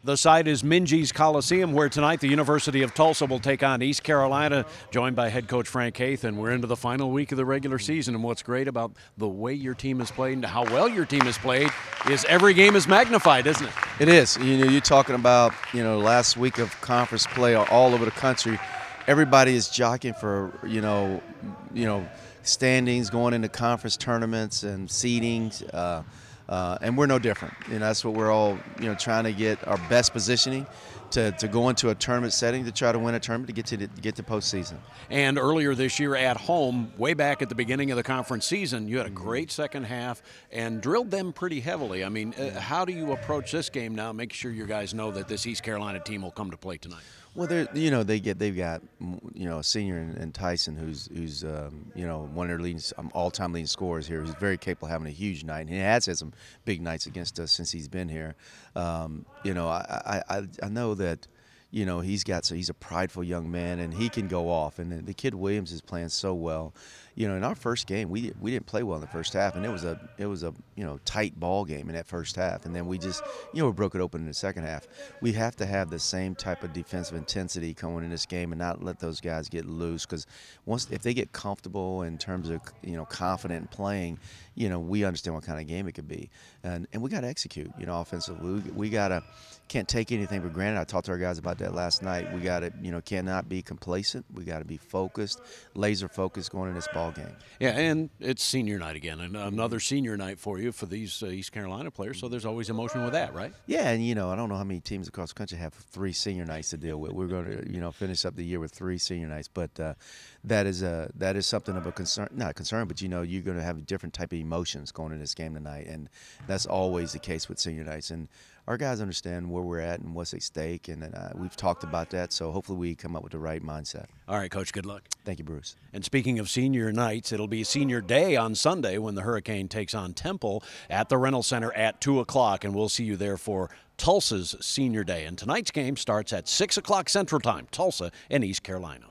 The site is Minges Coliseum, where tonight the University of Tulsa will take on East Carolina, joined by head coach Frank Haith. And we're into the final week of the regular season. And what's great about the way your team has played and how well your team has played is every game is magnified, isn't it? It is. You're talking about, last week of conference play all over the country. Everybody is jockeying for, standings going into conference tournaments and seedings. And we're no different. That's what we're all, trying to get our best positioning to go into a tournament setting to try to win a tournament to get to postseason. And earlier this year at home, way back at the beginning of the conference season, you had a great second half and drilled them pretty heavily. I mean, how do you approach this game now? Make sure your guys know that this East Carolina team will come to play tonight. Well, they've got a senior in Tyson who's one of their all-time leading scorers here. Who's very capable of having a huge night, and he has had some big nights against us since he's been here. I know that he's a prideful young man, and he can go off. And the kid Williams is playing so well. In our first game, we didn't play well in the first half, and it was a tight ball game in that first half. And then we just we broke it open in the second half. We have to have the same type of defensive intensity going in this game and not let those guys get loose, because if they get comfortable in terms of confident in playing, we understand what kind of game it could be, and we got to execute. Offensively, we can't take anything for granted. I talked to our guys about that last night. We got to cannot be complacent. We got to be focused, laser focused going in this ball game. Yeah, and it's senior night again, and another senior night for you for these East Carolina players, so there's always emotion with that, right? Yeah, and I don't know how many teams across the country have 3 senior nights to deal with. We're going to finish up the year with 3 senior nights, but that is something of a concern, not a concern, but you're going to have a different type of emotions going in this game tonight, and that's always the case with senior nights. And our guys understand where we're at and what's at stake, and we've talked about that, so hopefully we come up with the right mindset. All right, Coach, good luck. Thank you, Bruce. And speaking of senior nights, it'll be senior day on Sunday when the Hurricane takes on Temple at the Rental Center at 2 o'clock, and we'll see you there for Tulsa's senior day. And tonight's game starts at 6 o'clock Central Time, Tulsa and East Carolina.